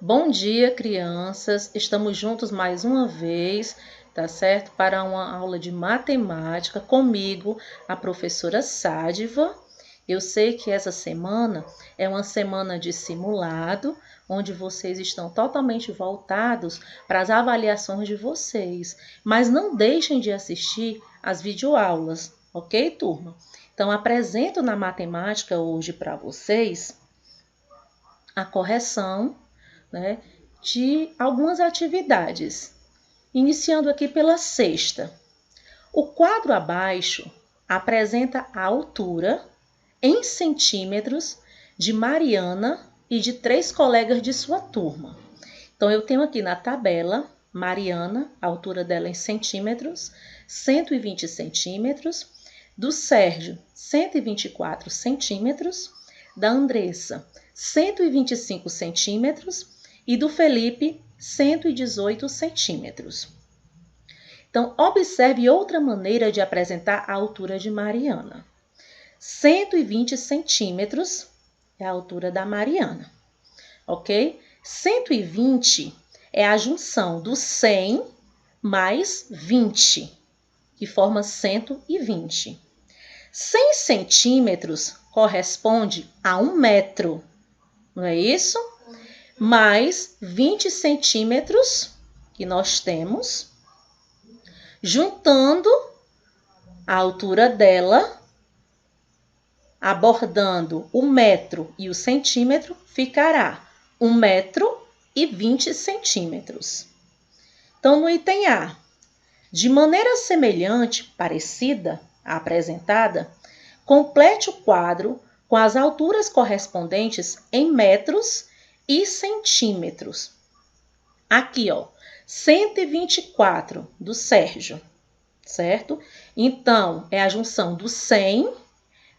Bom dia, crianças. Estamos juntos mais uma vez, tá certo? Para uma aula de matemática comigo, a professora Sádiva. Eu sei que essa semana é uma semana de simulado, onde vocês estão totalmente voltados para as avaliações de vocês, mas não deixem de assistir às videoaulas, ok, turma? Então, apresento na matemática hoje para vocês a correção, né, de algumas atividades. Iniciando aqui pela sexta. O quadro abaixo apresenta a altura em centímetros de Mariana e de 3 colegas de sua turma. Então, eu tenho aqui na tabela Mariana, a altura dela em centímetros, 120 centímetros, do Sérgio, 124 centímetros, da Andressa, 125 centímetros e do Felipe, 118 centímetros. Então, observe outra maneira de apresentar a altura de Mariana. 120 centímetros é a altura da Mariana, ok? 120 é a junção do 100 mais 20, que forma 120. 100 centímetros corresponde a 1 metro, não é isso? Mais 20 centímetros que nós temos, juntando a altura dela, abordando o metro e o centímetro, ficará 1 metro e 20 centímetros. Então, no item A, de maneira semelhante, parecida à apresentada, complete o quadro com as alturas correspondentes em metros e centímetros. Aqui, ó, 124 do Sérgio, certo? Então, é a junção do 100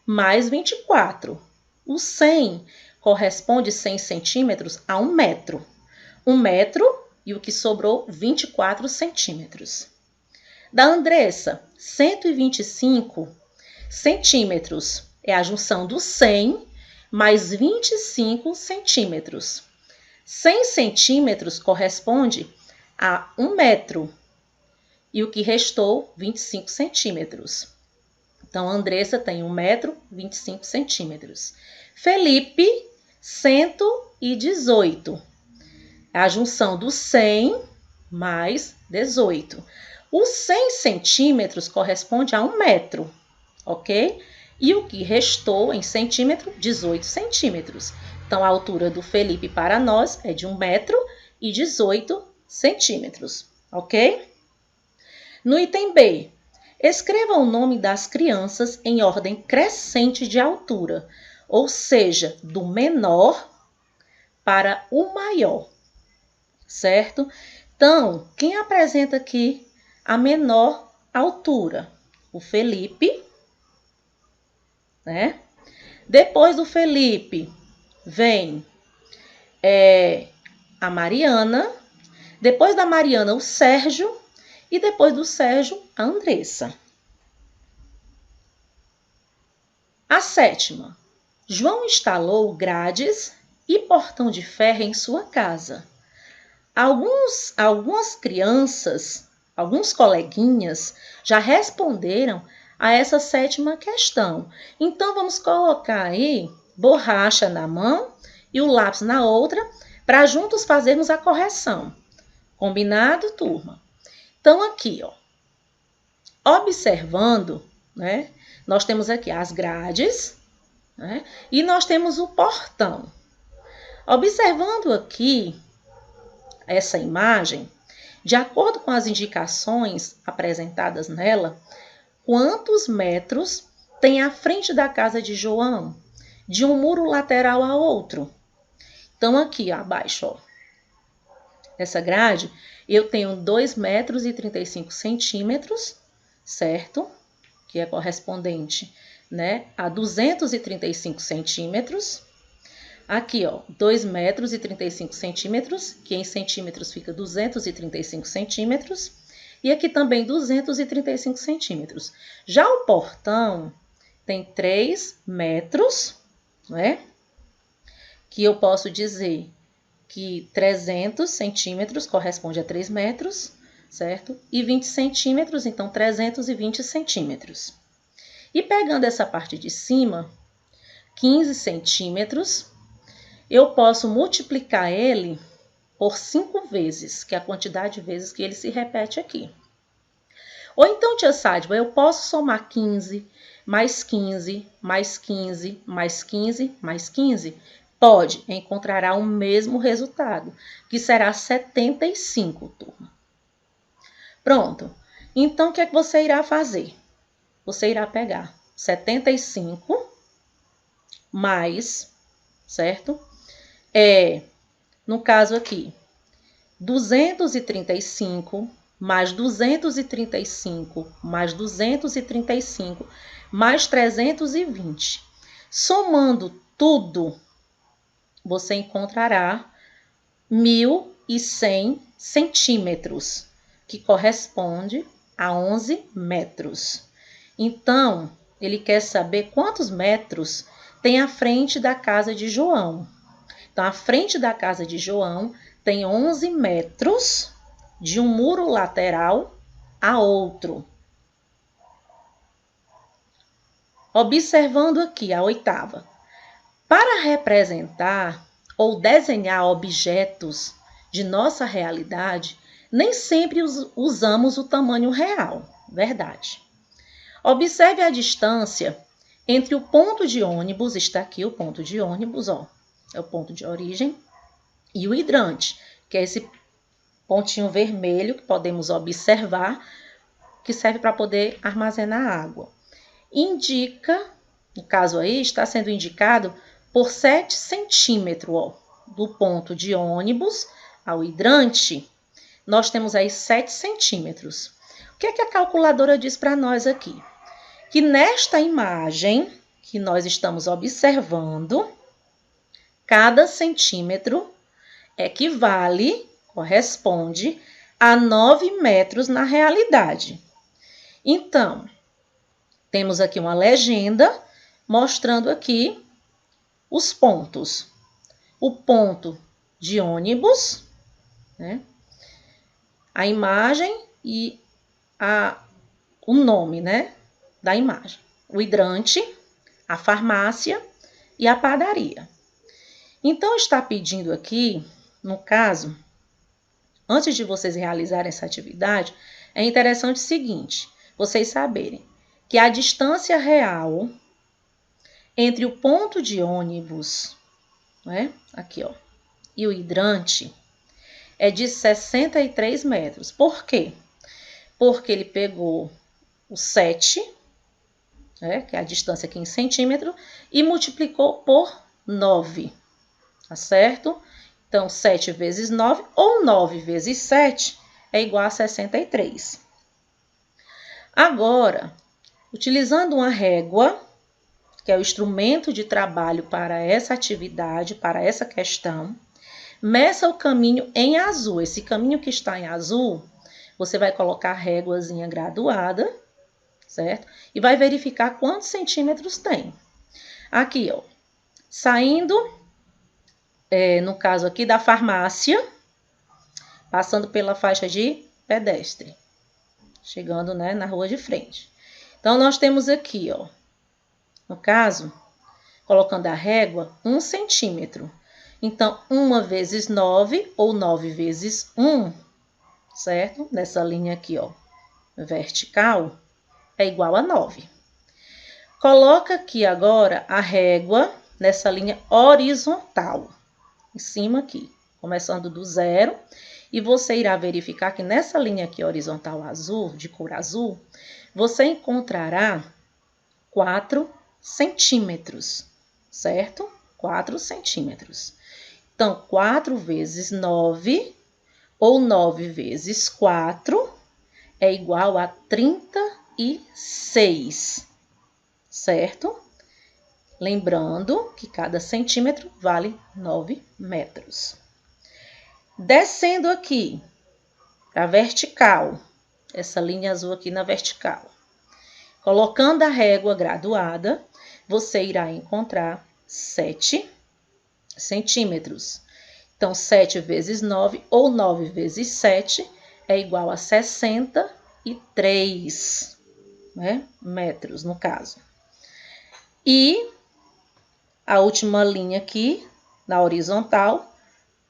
mais 24. O 100 corresponde 100 centímetros a 1 metro. 1 metro e o que sobrou, 24 centímetros. Da Andressa, 125 centímetros. É a junção do 100 mais 25 centímetros. 100 centímetros corresponde a 1 metro. E o que restou, 25 centímetros. Então, a Andressa tem 1 metro, 25 centímetros. Felipe, 118. É a junção do 100 mais 18. Os 100 centímetros corresponde a 1 metro, ok? E o que restou em centímetro? 18 centímetros. Então, a altura do Felipe para nós é de 1 metro e 18 centímetros, ok? No item B, escreva o nome das crianças em ordem crescente de altura, ou seja, do menor para o maior, certo? Então, quem apresenta aqui a menor altura? O Felipe, né? Depois do Felipe vem a Mariana, depois da Mariana o Sérgio e depois do Sérgio a Andressa. A sétima, João instalou grades e portão de ferro em sua casa. Algumas crianças, alguns coleguinhas já responderam a essa sétima questão. Então, vamos colocar aí borracha na mão e o lápis na outra para juntos fazermos a correção. Combinado, turma? Então, aqui, ó, observando, né, nós temos aqui as grades, né, e nós temos o portão. Observando aqui essa imagem, de acordo com as indicações apresentadas nela, quantos metros tem a frente da casa de João, de um muro lateral a outro? Então, aqui abaixo, ó, essa grade, eu tenho 2 metros e 35 centímetros, certo? Que é correspondente, né, a 235 centímetros. Aqui, ó, 2 metros e 35 centímetros, que em centímetros fica 235 centímetros. E aqui também 235 centímetros. Já o portão tem 3 metros, né? Que eu posso dizer que 300 centímetros corresponde a 3 metros, certo? E 20 centímetros, então 320 centímetros. E pegando essa parte de cima, 15 centímetros, eu posso multiplicar ele por 5 vezes, que é a quantidade de vezes que ele se repete aqui. Ou então, tia Sádiva, eu posso somar 15, mais 15, mais 15, mais 15, mais 15? Pode, encontrará o mesmo resultado, que será 75, turma. Pronto. Então, o que é que você irá fazer? Você irá pegar 75 mais, certo? No caso aqui, 235 mais 235 mais 235 mais 320. Somando tudo, você encontrará 1.100 centímetros, que corresponde a 11 metros. Então, ele quer saber quantos metros tem a frente da casa de João. Então, a frente da casa de João tem 11 metros de um muro lateral a outro. Observando aqui a oitava. Para representar ou desenhar objetos de nossa realidade, nem sempre usamos o tamanho real, verdade. Observe a distância entre o ponto de ônibus, está aqui o ponto de ônibus, ó, é o ponto de origem, e o hidrante, que é esse pontinho vermelho que podemos observar, que serve para poder armazenar água. Indica, no caso aí, está sendo indicado por 7 centímetros, ó, do ponto de ônibus ao hidrante, nós temos aí 7 centímetros. O que é que a calculadora diz para nós aqui? Que nesta imagem que nós estamos observando, cada centímetro corresponde a 9 metros na realidade. Então, temos aqui uma legenda mostrando aqui os pontos. O ponto de ônibus, né? A imagem e o nome, né, da imagem. O hidrante, a farmácia e a padaria. Então, está pedindo aqui, no caso, antes de vocês realizarem essa atividade, é interessante o seguinte, vocês saberem que a distância real entre o ponto de ônibus, né, aqui, ó, e o hidrante é de 63 metros. Por quê? Porque ele pegou o 7, né, que é a distância aqui em centímetro, e multiplicou por 9, tá certo? Então, 7 vezes 9, ou 9 vezes 7, é igual a 63. Agora, utilizando uma régua, que é o instrumento de trabalho para essa atividade, para essa questão, meça o caminho em azul. Esse caminho que está em azul, você vai colocar a réguazinha graduada, certo? E vai verificar quantos centímetros tem. Aqui, ó, saindo, no caso aqui da farmácia, passando pela faixa de pedestre, chegando, né, na rua de frente. Então, nós temos aqui, ó, no caso, colocando a régua, 1 centímetro. Então, 1 vezes 9, ou 9 vezes 1, certo? Nessa linha aqui, ó, vertical, é igual a 9. Coloca aqui agora a régua nessa linha horizontal, em cima aqui, começando do 0. E você irá verificar que nessa linha aqui horizontal azul, de cor azul, você encontrará 4 centímetros, certo? 4 centímetros. Então, 4 vezes 9, ou 9 vezes 4, é igual a 36, certo? Lembrando que cada centímetro vale 9 metros. Descendo aqui, a vertical, essa linha azul aqui na vertical. Colocando a régua graduada, você irá encontrar 7 centímetros. Então, 7 vezes 9, ou 9 vezes 7, é igual a 63, né, metros, no caso. E a última linha aqui, na horizontal,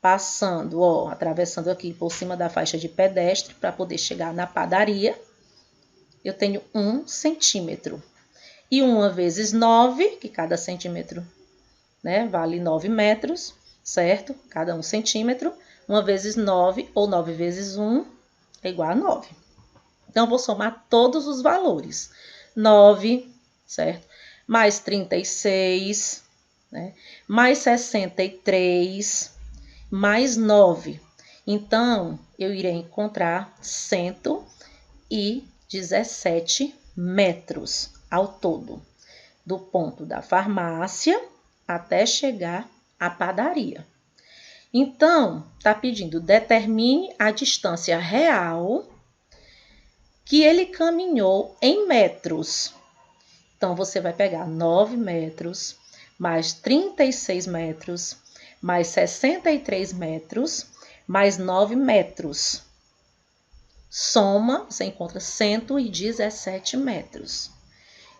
passando, ó, atravessando aqui por cima da faixa de pedestre, para poder chegar na padaria, eu tenho 1 centímetro. E 1 vezes 9, que cada centímetro, né, vale 9 metros, certo? Cada 1 centímetro. 1 vezes 9, ou 9 vezes 1, é igual a 9. Então, eu vou somar todos os valores. 9, certo? Mais 36, né? Mais 63, mais 9. Então, eu irei encontrar 117 metros ao todo, do ponto da farmácia até chegar à padaria. Então, está pedindo, determine a distância real que ele caminhou em metros. Então, você vai pegar 9 metros, mais 36 metros, mais 63 metros, mais 9 metros. Soma, você encontra 117 metros.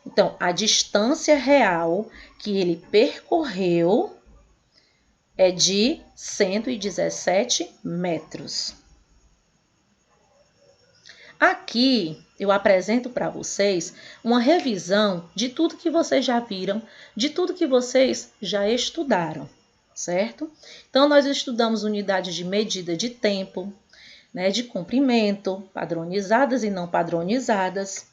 Então, a distância real que ele percorreu é de 117 metros. Aqui eu apresento para vocês uma revisão de tudo que vocês já viram, de tudo que vocês já estudaram, certo? Então, nós estudamos unidades de medida de tempo, né, de comprimento, padronizadas e não padronizadas,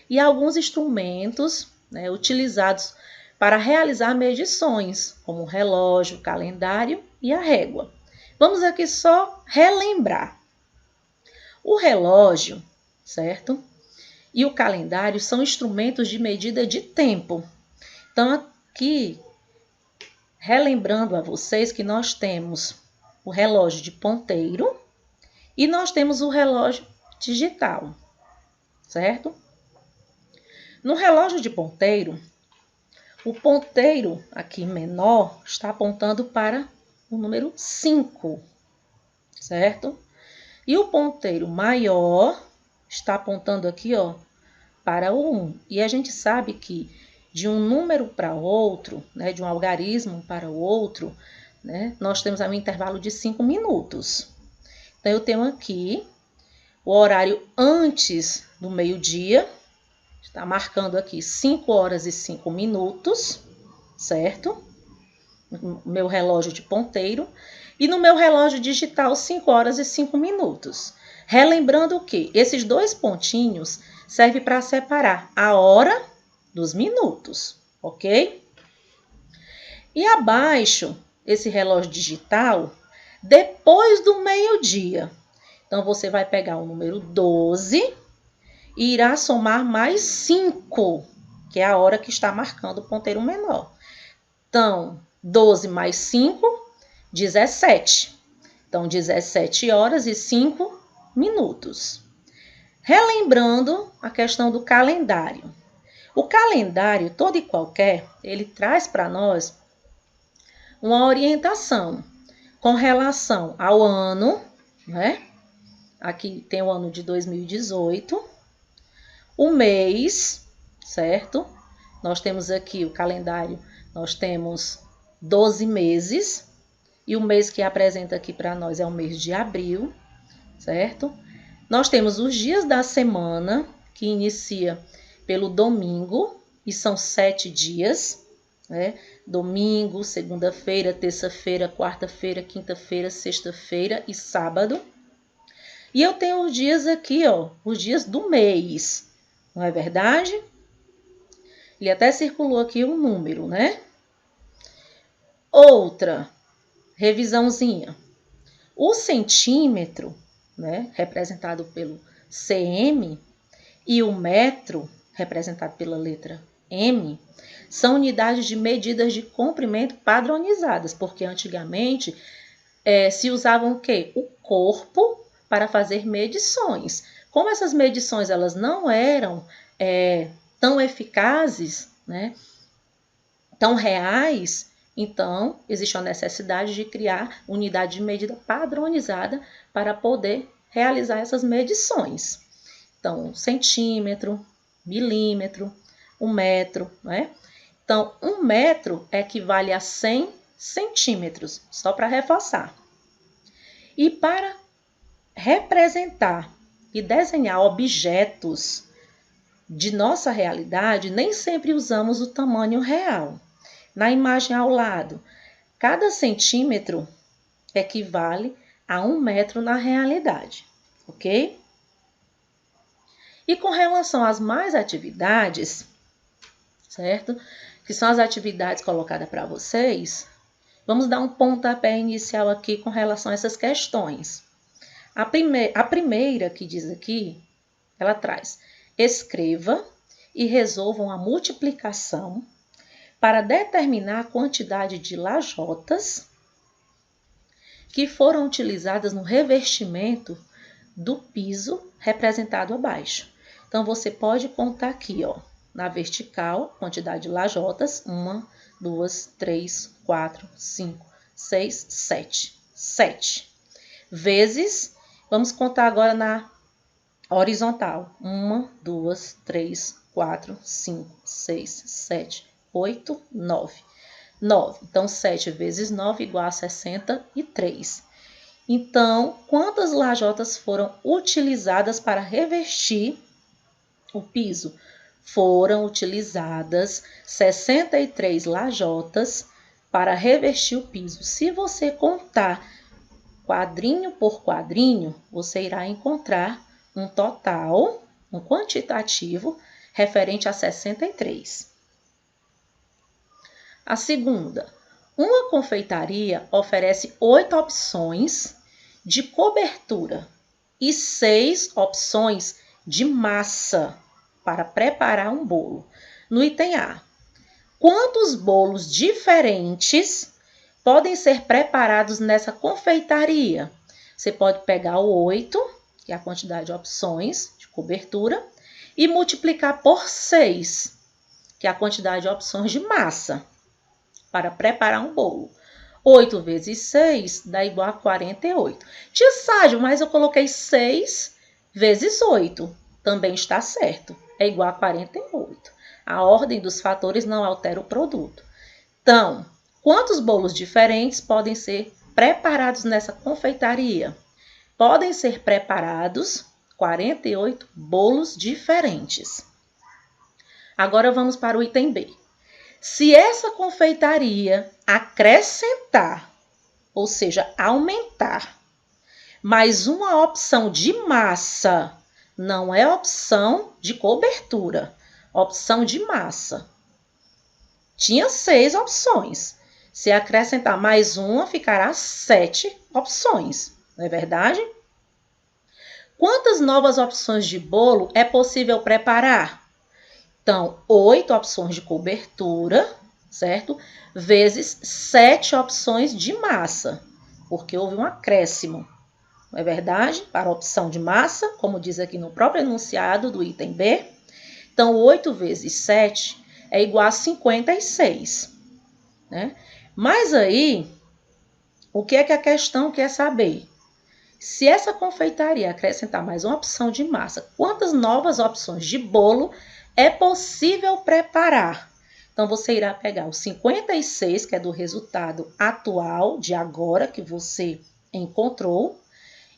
e alguns instrumentos, né, utilizados para realizar medições, como o relógio, o calendário e a régua. Vamos aqui só relembrar. O relógio, certo? E o calendário são instrumentos de medida de tempo. Então, aqui, relembrando a vocês que nós temos o relógio de ponteiro e nós temos o relógio digital, certo? No relógio de ponteiro, o ponteiro aqui menor está apontando para o número 5, certo? E o ponteiro maior está apontando aqui, ó, para o 1. E a gente sabe que de um número para outro, né, de um algarismo para o outro, né, nós temos aí um intervalo de 5 minutos. Então, eu tenho aqui o horário antes do meio-dia, está marcando aqui 5 horas e 5 minutos, certo? No meu relógio de ponteiro. E no meu relógio digital, 5 horas e 5 minutos. Relembrando que esses dois pontinhos servem para separar a hora dos minutos, ok? E abaixo, esse relógio digital, depois do meio-dia. Então, você vai pegar o número 12 e irá somar mais 5, que é a hora que está marcando o ponteiro menor. Então, 12 mais 5, 17. Então, 17 horas e 5 minutos. Relembrando a questão do calendário. O calendário, todo e qualquer, ele traz para nós uma orientação com relação ao ano, né? Aqui tem o ano de 2018, o mês, certo? Nós temos aqui o calendário, nós temos 12 meses, e o mês que apresenta aqui para nós é o mês de abril, certo? Nós temos os dias da semana, que inicia pelo domingo, e são 7 dias, né? Domingo, segunda-feira, terça-feira, quarta-feira, quinta-feira, sexta-feira e sábado. E eu tenho os dias aqui, ó, os dias do mês, não é verdade? Ele até circulou aqui um número, né? Outra revisãozinha. O centímetro, né, representado pelo cm, e o metro, representado pela letra m, são unidades de medidas de comprimento padronizadas, porque antigamente se usavam o quê? O corpo para fazer medições. Como essas medições elas não eram tão eficazes, né, tão reais, Então, existe a necessidade de criar unidade de medida padronizada para poder realizar essas medições. Então, centímetro, milímetro, 1 metro, né? Então, 1 metro equivale a 100 centímetros, só para reforçar. E para representar e desenhar objetos de nossa realidade, nem sempre usamos o tamanho real. Na imagem ao lado, cada centímetro equivale a 1 metro na realidade, ok? E com relação às mais atividades, certo? Que são as atividades colocadas para vocês, vamos dar um pontapé inicial aqui com relação a essas questões. A primeira que diz aqui, ela traz: escreva e resolvam a multiplicação para determinar a quantidade de lajotas que foram utilizadas no revestimento do piso representado abaixo. Então, você pode contar aqui, ó, na vertical, quantidade de lajotas: 1, 2, 3, 4, 5, 6, 7. 7. Vezes, vamos contar agora na horizontal: 1, 2, 3, 4, 5, 6, 7, 8, 9. 9. Então, 7 vezes 9 igual a 63. Então, quantas lajotas foram utilizadas para revestir o piso? Foram utilizadas 63 lajotas para revestir o piso. Se você contar quadrinho por quadrinho, você irá encontrar um total, um quantitativo, referente a 63. A segunda: uma confeitaria oferece 8 opções de cobertura e 6 opções de massa para preparar um bolo. No item A, quantos bolos diferentes podem ser preparados nessa confeitaria? Você pode pegar o 8, que é a quantidade de opções de cobertura, e multiplicar por 6, que é a quantidade de opções de massa para preparar um bolo. 8 vezes 6 dá igual a 48. Tia Sádio, mas eu coloquei 6 vezes 8. Também está certo. É igual a 48. A ordem dos fatores não altera o produto. Então, quantos bolos diferentes podem ser preparados nessa confeitaria? Podem ser preparados 48 bolos diferentes. Agora vamos para o item B. Se essa confeitaria acrescentar, ou seja, aumentar, mais uma opção de massa, não é opção de cobertura, opção de massa. Tinha 6 opções. Se acrescentar mais uma, ficará 7 opções, não é verdade? Quantas novas opções de bolo é possível preparar? Então, 8 opções de cobertura, certo? Vezes 7 opções de massa, porque houve um acréscimo, não é verdade? Para a opção de massa, como diz aqui no próprio enunciado do item B. Então, 8 vezes 7 é igual a 56, né? Mas aí, o que é que a questão quer saber? Se essa confeitaria acrescentar mais uma opção de massa, quantas novas opções de bolo é possível preparar? Então, você irá pegar o 56, que é do resultado atual, de agora, que você encontrou,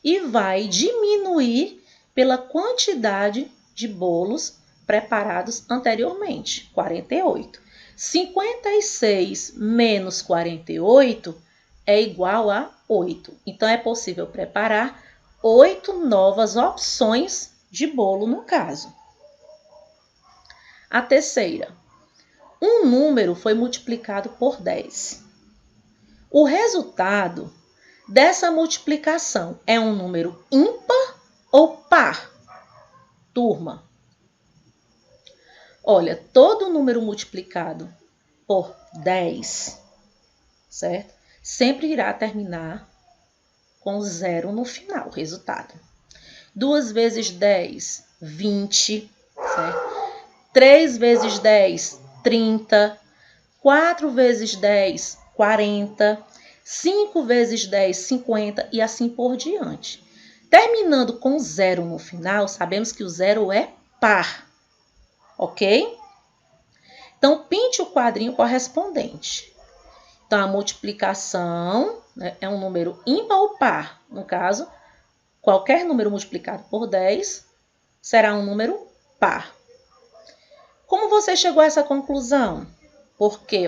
e vai diminuir pela quantidade de bolos preparados anteriormente, 48. 56 menos 48 é igual a 8. Então, é possível preparar 8 novas opções de bolo no caso. A terceira: um número foi multiplicado por 10. O resultado dessa multiplicação é um número ímpar ou par? Turma, olha, todo número multiplicado por 10, certo? Sempre irá terminar com 0 no final, resultado. 2 vezes 10, 20, certo? 3 vezes 10, 30. 4 vezes 10, 40, 5 vezes 10, 50 e assim por diante. Terminando com 0 no final, sabemos que o 0 é par, ok? Então, pinte o quadrinho correspondente. Então, a multiplicação, né, é um número ímpar ou par. No caso, qualquer número multiplicado por 10 será um número par. Como você chegou a essa conclusão? Porque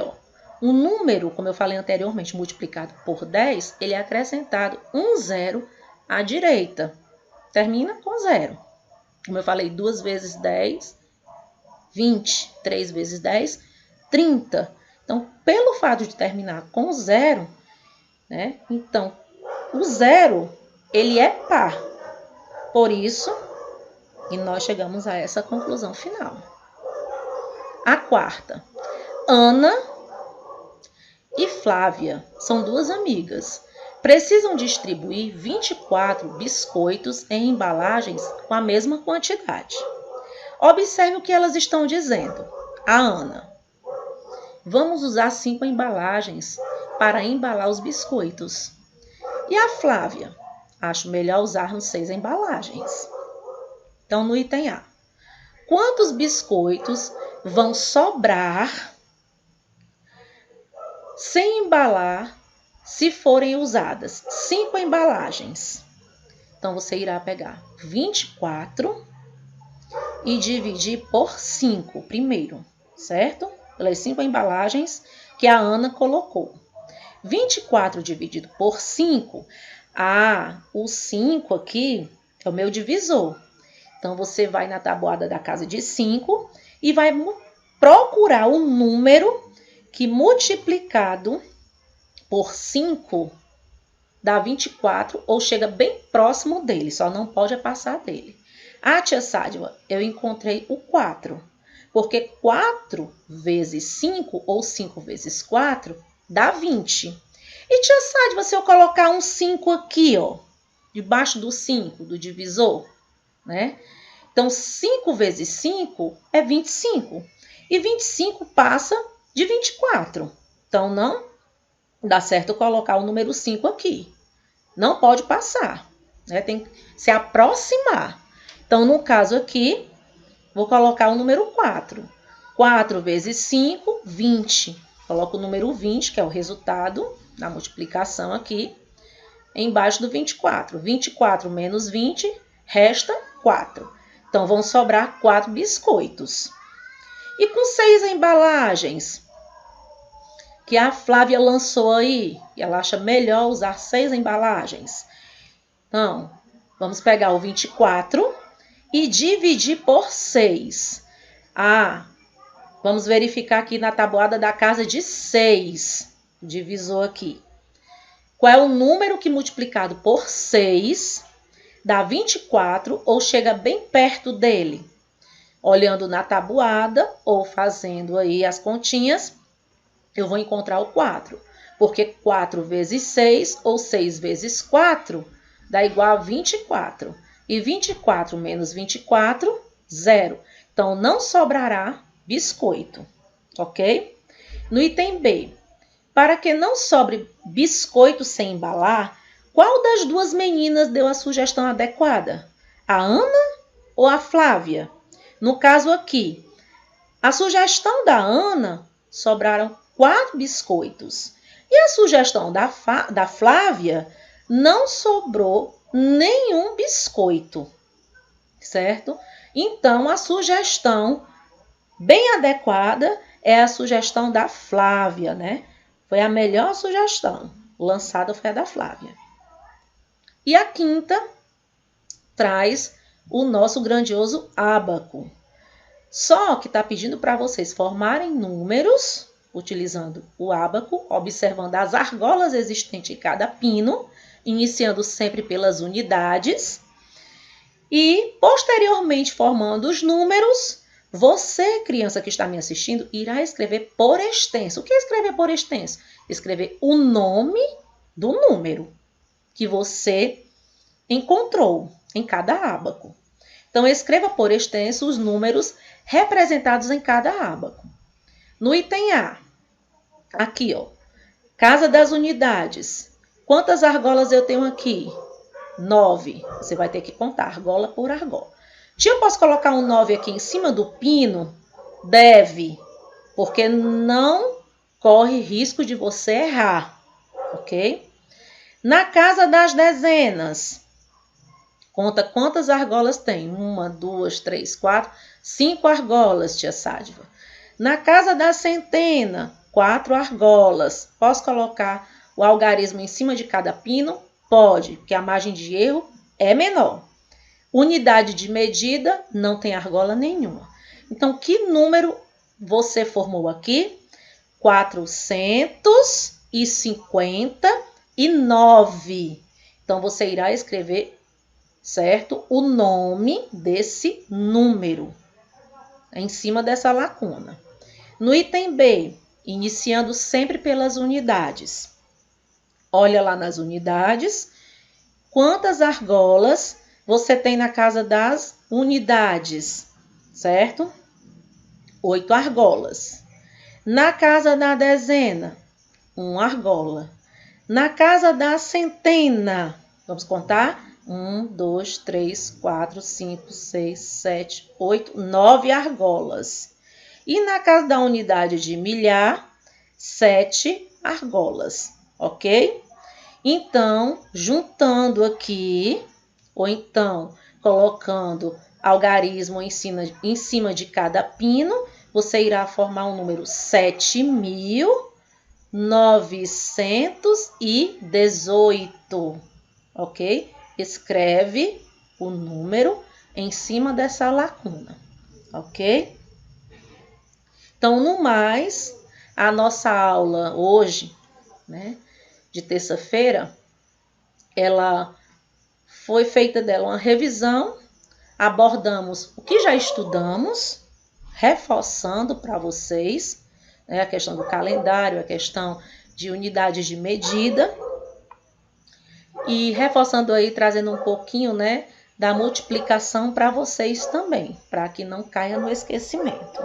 um número, como eu falei anteriormente, multiplicado por 10, ele é acrescentado um zero à direita. Termina com 0. Como eu falei, 2 vezes 10, 20. 3 vezes 10, 30. Então, pelo fato de terminar com 0, né? Então, o 0, ele é par. Por isso, e nós chegamos a essa conclusão final. A quarta. Ana e Flávia são duas amigas. Precisam distribuir 24 biscoitos em embalagens com a mesma quantidade. Observe o que elas estão dizendo. A Ana: vamos usar 5 embalagens para embalar os biscoitos. E a Flávia: acho melhor usarmos 6 embalagens. Então, no item A, quantos biscoitos vão sobrar sem embalar se forem usadas 5 embalagens? Então, você irá pegar 24 e dividir por 5 primeiro, certo? Pelas 5 embalagens que a Ana colocou. 24 dividido por 5, o 5 aqui é o meu divisor. Então, você vai na tabuada da casa de 5 e vai procurar o número que multiplicado por 5 dá 24 ou chega bem próximo dele, só não pode passar dele. Tia Sádiva, eu encontrei o 4, porque 4 vezes 5 ou 5 vezes 4 dá 20. E tia Sádiva, se eu colocar um 5 aqui, debaixo do 5, do divisor, né? Então, 5 vezes 5 é 25. E 25 passa de 24. Então, não dá certo colocar o número 5 aqui. Não pode passar, né? Tem que se aproximar. Então, no caso aqui, vou colocar o número 4. 4 vezes 5, 20. Coloco o número 20, que é o resultado da multiplicação aqui, embaixo do 24. 24 menos 20, resta 4. Então, vão sobrar 4 biscoitos. E com 6 embalagens que a Flávia lançou aí, e ela acha melhor usar 6 embalagens. Então, vamos pegar o 24 e dividir por 6. Vamos verificar aqui na tabuada da casa de 6. Divisor aqui. Qual é o número que multiplicado por 6 dá 24 ou chega bem perto dele? Olhando na tabuada ou fazendo aí as continhas, eu vou encontrar o 4. Porque 4 vezes 6 ou 6 vezes 4 dá igual a 24. E 24 menos 24, 0. Então, não sobrará biscoito, ok? No item B, para que não sobre biscoito sem embalar, qual das duas meninas deu a sugestão adequada? A Ana ou a Flávia? No caso aqui, a sugestão da Ana sobraram 4 biscoitos. E a sugestão da Flávia não sobrou nenhum biscoito, certo? Então, a sugestão bem adequada é a sugestão da Flávia, né? Foi a melhor sugestão lançada, foi a da Flávia. E a quinta traz o nosso grandioso ábaco. Só que está pedindo para vocês formarem números utilizando o ábaco, observando as argolas existentes em cada pino, iniciando sempre pelas unidades e, posteriormente, formando os números. Você, criança que está me assistindo, irá escrever por extenso. O que é escrever por extenso? Escrever o nome do número que você encontrou em cada ábaco. Então, escreva por extenso os números representados em cada ábaco. No item A, aqui, Casa das unidades. Quantas argolas eu tenho aqui? 9. Você vai ter que contar argola por argola. Tia, eu posso colocar um 9 aqui em cima do pino? Deve, porque não corre risco de você errar, ok? Na casa das dezenas, conta quantas argolas tem. 1, 2, 3, 4, 5 argolas, tia Sádiva. Na casa da centena, 4 argolas. Posso colocar o algarismo em cima de cada pino? Pode, porque a margem de erro é menor. Unidade de medida, não tem argola nenhuma. Então, que número você formou aqui? 459. Então, você irá escrever, certo, o nome desse número em cima dessa lacuna. No item B, iniciando sempre pelas unidades. Olha lá nas unidades. Quantas argolas você tem na casa das unidades, certo? 8 argolas. Na casa da dezena, 1 argola. Na casa da centena, vamos contar? 1, 2, 3, 4, 5, 6, 7, 8, 9 argolas. E na casa da unidade de milhar, 7 argolas, ok? Então, juntando aqui, ou então colocando algarismo em cima de cada pino, você irá formar um número 7.918, ok? Escreve o número em cima dessa lacuna, ok? Então, no mais, a nossa aula hoje, né, de terça-feira, ela foi feita dela uma revisão, abordamos o que já estudamos, reforçando para vocês, né, a questão do calendário, a questão de unidades de medida, e reforçando aí, trazendo um pouquinho, né, da multiplicação para vocês também, para que não caia no esquecimento.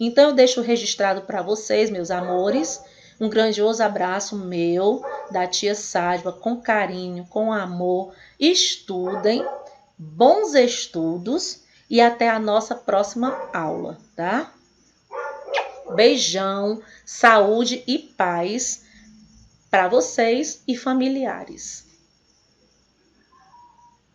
Então, eu deixo registrado para vocês, meus amores, um grandioso abraço meu, da tia Sádiva, com carinho, com amor. Estudem, bons estudos e até a nossa próxima aula, tá? Beijão, saúde e paz para vocês e familiares.